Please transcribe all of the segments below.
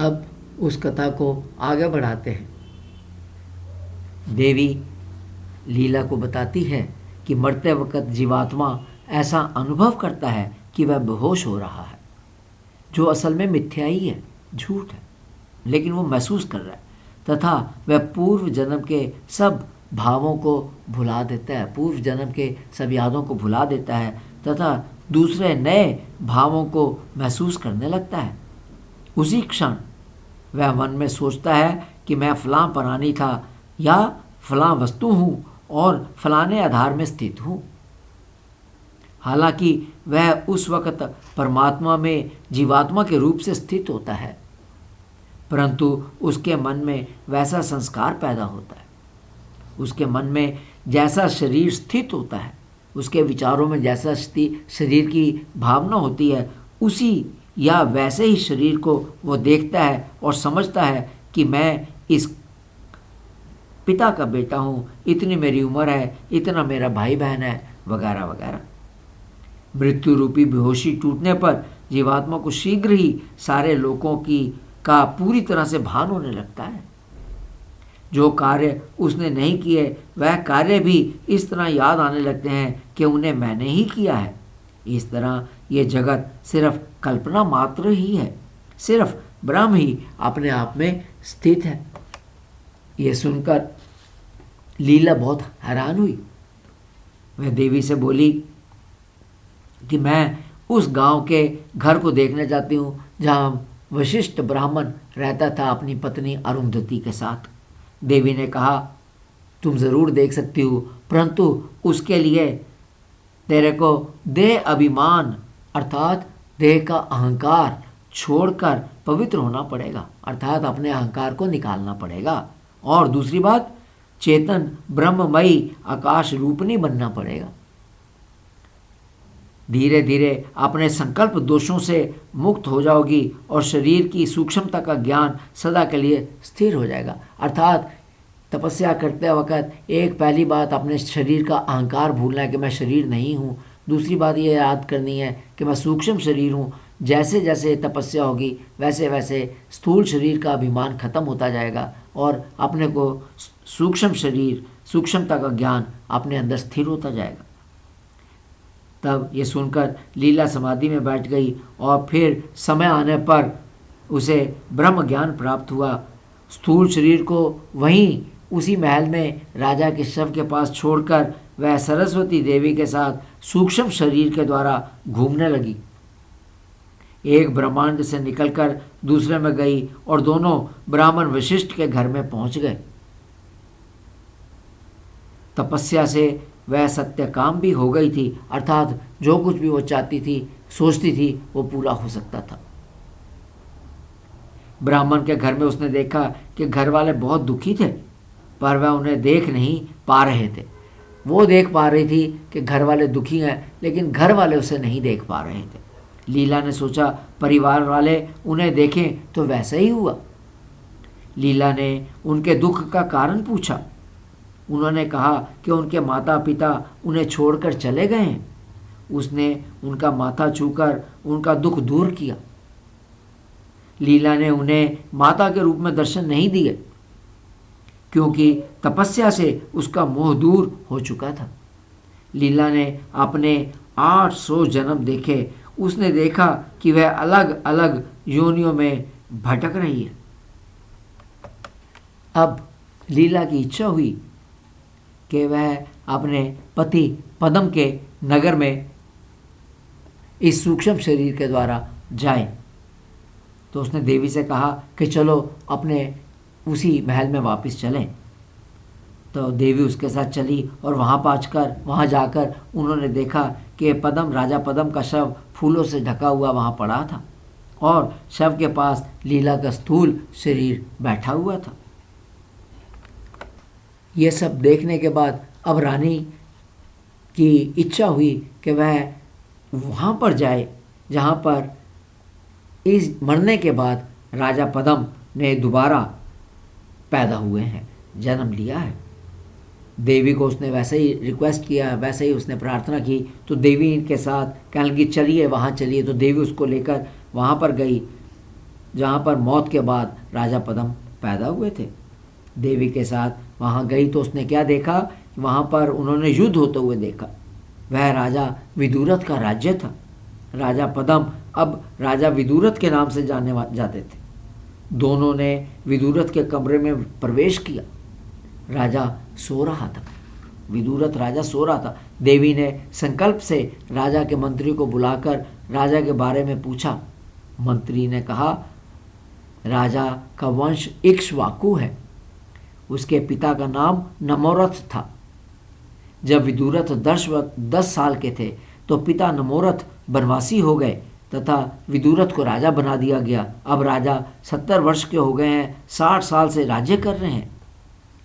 अब उस कथा को आगे बढ़ाते हैं। देवी लीला को बताती है कि मरते वक्त जीवात्मा ऐसा अनुभव करता है कि वह बेहोश हो रहा है, जो असल में मिथ्या ही है, झूठ है, लेकिन वो महसूस कर रहा है, तथा वह पूर्व जन्म के सब भावों को भुला देता है, पूर्व जन्म के सब यादों को भुला देता है तथा दूसरे नए भावों को महसूस करने लगता है। उसी क्षण वह मन में सोचता है कि मैं फलां प्राणी था या फलां वस्तु हूँ और फलाने आधार में स्थित हूँ। हालांकि वह उस वक्त परमात्मा में जीवात्मा के रूप से स्थित होता है, परंतु उसके मन में वैसा संस्कार पैदा होता है, उसके मन में जैसा शरीर स्थित होता है, उसके विचारों में जैसा शरीर की भावना होती है, उसी या वैसे ही शरीर को वो देखता है और समझता है कि मैं इस पिता का बेटा हूँ, इतनी मेरी उम्र है, इतना मेरा भाई बहन है, वगैरह वगैरह। मृत्यु रूपी बेहोशी टूटने पर जीवात्मा को शीघ्र ही सारे लोगों का पूरी तरह से भान होने लगता है। जो कार्य उसने नहीं किए वह कार्य भी इस तरह याद आने लगते हैं कि उन्हें मैंने ही किया है। इस तरह ये जगत सिर्फ कल्पना मात्र ही है, सिर्फ ब्रह्म ही अपने आप में स्थित है। ये सुनकर लीला बहुत हैरान हुई। वह देवी से बोली कि मैं उस गांव के घर को देखने जाती हूँ जहाँ वशिष्ठ ब्राह्मण रहता था अपनी पत्नी अरुंधति के साथ। देवी ने कहा, तुम ज़रूर देख सकती हो, परंतु उसके लिए तेरे को देह अभिमान अर्थात देह का अहंकार छोड़कर पवित्र होना पड़ेगा, अर्थात अपने अहंकार को निकालना पड़ेगा। और दूसरी बात, चेतन ब्रह्ममयी आकाश रूपनी बनना पड़ेगा। धीरे धीरे अपने संकल्प दोषों से मुक्त हो जाओगी और शरीर की सूक्ष्मता का ज्ञान सदा के लिए स्थिर हो जाएगा। अर्थात तपस्या करते वक्त एक पहली बात अपने शरीर का अहंकार भूलना है कि मैं शरीर नहीं हूँ। दूसरी बात ये याद करनी है कि मैं सूक्ष्म शरीर हूँ। जैसे जैसे तपस्या होगी वैसे वैसे स्थूल शरीर का अभिमान खत्म होता जाएगा और अपने को सूक्ष्म शरीर, सूक्ष्मता का ज्ञान अपने अंदर स्थिर होता जाएगा। तब ये सुनकर लीला समाधि में बैठ गई और फिर समय आने पर उसे ब्रह्म ज्ञान प्राप्त हुआ। स्थूल शरीर को वहीं उसी महल में राजा के शव के पास छोड़कर वह सरस्वती देवी के साथ सूक्ष्म शरीर के द्वारा घूमने लगी। एक ब्रह्मांड से निकलकर दूसरे में गई और दोनों ब्राह्मण वशिष्ठ के घर में पहुंच गए। तपस्या से वह सत्य काम भी हो गई थी, अर्थात जो कुछ भी वो चाहती थी, सोचती थी, वो पूरा हो सकता था। ब्राह्मण के घर में उसने देखा कि घर वाले बहुत दुखी थे, पर वह उन्हें देख नहीं पा रहे थे। वो देख पा रही थी कि घर वाले दुखी हैं, लेकिन घर वाले उसे नहीं देख पा रहे थे। लीला ने सोचा परिवार वाले उन्हें देखें तो वैसा ही हुआ। लीला ने उनके दुख का कारण पूछा। उन्होंने कहा कि उनके माता पिता उन्हें छोड़कर चले गए हैं। उसने उनका माथा छूकर उनका दुख दूर किया। लीला ने उन्हें माता के रूप में दर्शन नहीं दिए, क्योंकि तपस्या से उसका मोह दूर हो चुका था। लीला ने अपने 800 जन्म देखे। उसने देखा कि वह अलग अलग योनियों में भटक रही है। अब लीला की इच्छा हुई कि वह अपने पति पद्म के नगर में इस सूक्ष्म शरीर के द्वारा जाए। तो उसने देवी से कहा कि चलो अपने उसी महल में वापस चलें। तो देवी उसके साथ चली और वहाँ जाकर उन्होंने देखा कि राजा पद्म का शव फूलों से ढका हुआ वहाँ पड़ा था और शव के पास लीला का स्थूल शरीर बैठा हुआ था। ये सब देखने के बाद अब रानी की इच्छा हुई कि वह वहाँ पर जाए जहाँ पर इस मरने के बाद राजा पद्म ने दोबारा पैदा हुए हैं, जन्म लिया है। देवी को उसने वैसे ही रिक्वेस्ट किया, वैसे ही उसने प्रार्थना की। तो देवी इनके साथ कहने लगी चलिए वहाँ चलिए। तो देवी उसको लेकर वहाँ पर गई। जहाँ पर मौत के बाद राजा पद्म पैदा हुए थे। देवी के साथ वहाँ गई तो उसने क्या देखा, वहाँ पर उन्होंने युद्ध होते हुए देखा। वह राजा विदुरथ का राज्य था। राजा पद्म अब राजा विदुरथ के नाम से जाने जाते थे। दोनों ने विदुरथ के कमरे में प्रवेश किया। राजा सो रहा था। विदुरथ राजा सो रहा था। देवी ने संकल्प से राजा के मंत्री को बुलाकर राजा के बारे में पूछा। मंत्री ने कहा, राजा का वंश इक्ष्वाकु है। उसके पिता का नाम नमोरथ था। जब विदुरथ 10 साल के थे तो पिता नमोरथ वनवासी हो गए तथा विदुरथ को राजा बना दिया गया। अब राजा 70 वर्ष के हो गए हैं, 60 साल से राज्य कर रहे हैं।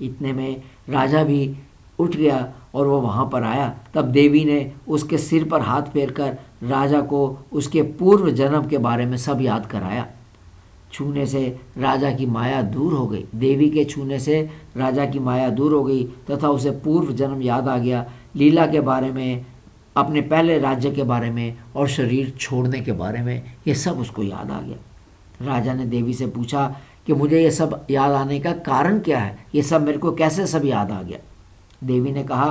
इतने में राजा भी उठ गया और वो वहाँ पर आया। तब देवी ने उसके सिर पर हाथ फेरकर राजा को उसके पूर्व जन्म के बारे में सब याद कराया। छूने से राजा की माया दूर हो गई। देवी के छूने से राजा की माया दूर हो गई तथा उसे पूर्व जन्म याद आ गया। लीला के बारे में, अपने पहले राज्य के बारे में और शरीर छोड़ने के बारे में, ये सब उसको याद आ गया। राजा ने देवी से पूछा कि मुझे ये सब याद आने का कारण क्या है, ये सब मेरे को कैसे सब याद आ गया। देवी ने कहा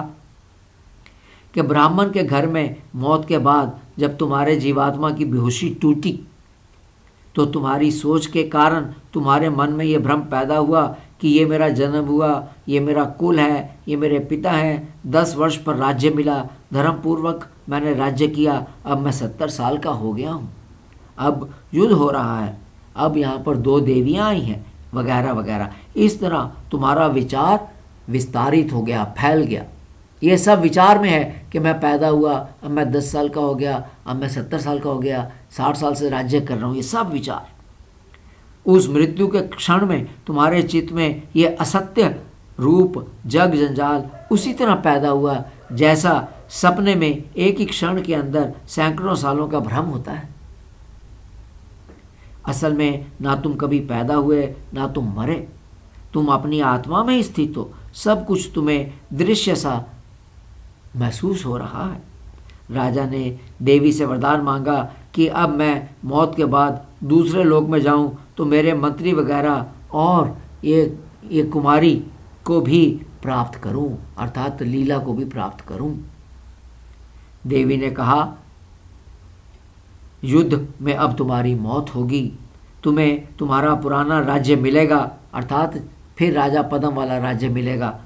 कि ब्राह्मण के घर में मौत के बाद जब तुम्हारे जीवात्मा की बेहोशी टूटी तो तुम्हारी सोच के कारण तुम्हारे मन में ये भ्रम पैदा हुआ कि ये मेरा जन्म हुआ, ये मेरा कुल है, ये मेरे पिता हैं। 10 वर्ष पर राज्य मिला, धर्मपूर्वक मैंने राज्य किया। अब मैं 70 साल का हो गया हूँ। अब युद्ध हो रहा है, अब यहाँ पर 2 देवियाँ आई हैं, वगैरह वगैरह। इस तरह तुम्हारा विचार विस्तारित हो गया, फैल गया। ये सब विचार में है कि मैं पैदा हुआ, अब मैं 10 साल का हो गया, अब मैं 70 साल का हो गया, 60 साल से राज्य कर रहा हूँ। ये सब विचार उस मृत्यु के क्षण में तुम्हारे चित्त में ये असत्य रूप जग जंजाल उसी तरह पैदा हुआ जैसा सपने में एक ही क्षण के अंदर सैकड़ों सालों का भ्रम होता है। असल में ना तुम कभी पैदा हुए ना तुम मरे, तुम अपनी आत्मा में स्थित हो। सब कुछ तुम्हें दृश्य सा महसूस हो रहा है। राजा ने देवी से वरदान मांगा कि अब मैं मौत के बाद दूसरे लोक में जाऊं तो मेरे मंत्री वगैरह और ये कुमारी को भी प्राप्त करूं, अर्थात लीला को भी प्राप्त करूं। देवी ने कहा, युद्ध में अब तुम्हारी मौत होगी, तुम्हें तुम्हारा पुराना राज्य मिलेगा, अर्थात फिर राजा पद्म वाला राज्य मिलेगा,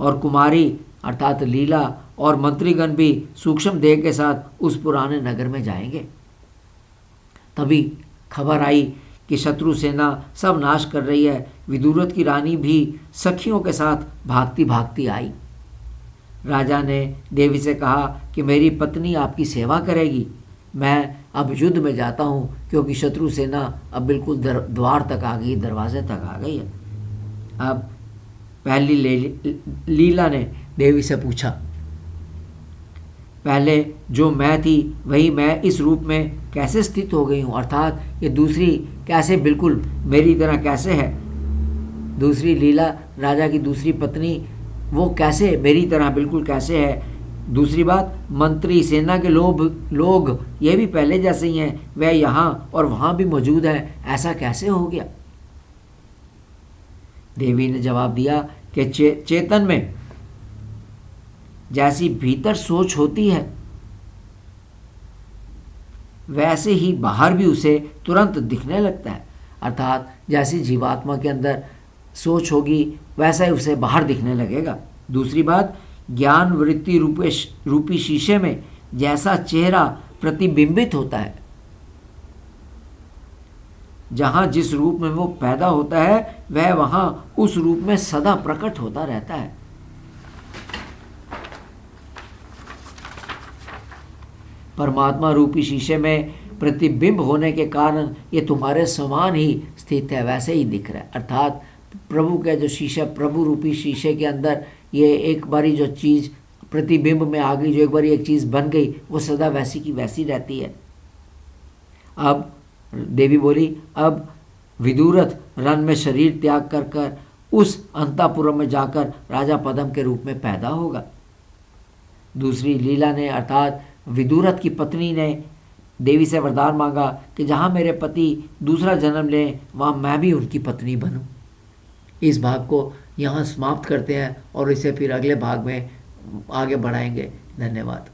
और कुमारी अर्थात लीला और मंत्रीगण भी सूक्ष्म देह के साथ उस पुराने नगर में जाएंगे। तभी खबर आई कि शत्रु सेना सब नाश कर रही है। विदुरथ की रानी भी सखियों के साथ भागती भागती आई। राजा ने देवी से कहा कि मेरी पत्नी आपकी सेवा करेगी, मैं अब युद्ध में जाता हूँ क्योंकि शत्रु सेना अब बिल्कुल द्वार तक आ गई, दरवाजे तक आ गई है। अब पहली लीला ने देवी से पूछा, पहले जो मैं थी वही मैं इस रूप में कैसे स्थित हो गई हूँ, अर्थात ये दूसरी कैसे बिल्कुल मेरी तरह कैसे है। दूसरी लीला, राजा की दूसरी पत्नी, वो कैसे मेरी तरह बिल्कुल कैसे है। दूसरी बात, मंत्री सेना के लोग ये भी पहले जैसे ही हैं, वह यहाँ और वहाँ भी मौजूद हैं, ऐसा कैसे हो गया। देवी ने जवाब दिया कि चेतन में जैसी भीतर सोच होती है वैसे ही बाहर भी उसे तुरंत दिखने लगता है, अर्थात जैसी जीवात्मा के अंदर सोच होगी वैसा ही उसे बाहर दिखने लगेगा। दूसरी बात, ज्ञान वृत्ति रूपी शीशे में जैसा चेहरा प्रतिबिंबित होता है, जहां जिस रूप में वो पैदा होता है वह वहां उस रूप में सदा प्रकट होता रहता है। परमात्मा रूपी शीशे में प्रतिबिंब होने के कारण ये तुम्हारे समान ही स्थित है, वैसे ही दिख रहा है। अर्थात प्रभु का जो शीशा, प्रभु रूपी शीशे के अंदर ये एक बारी जो चीज़ प्रतिबिंब में आ गई, जो एक बारी एक चीज़ बन गई, वो सदा वैसी की वैसी रहती है। अब देवी बोली, अब विदुरथ रण में शरीर त्याग कर कर उस अंतापुरम में जाकर राजा पद्म के रूप में पैदा होगा। दूसरी लीला ने अर्थात विदुरथ की पत्नी ने देवी से वरदान मांगा कि जहाँ मेरे पति दूसरा जन्म लें वहाँ मैं भी उनकी पत्नी बनूं। इस भाग को यहाँ समाप्त करते हैं और इसे फिर अगले भाग में आगे बढ़ाएंगे। धन्यवाद।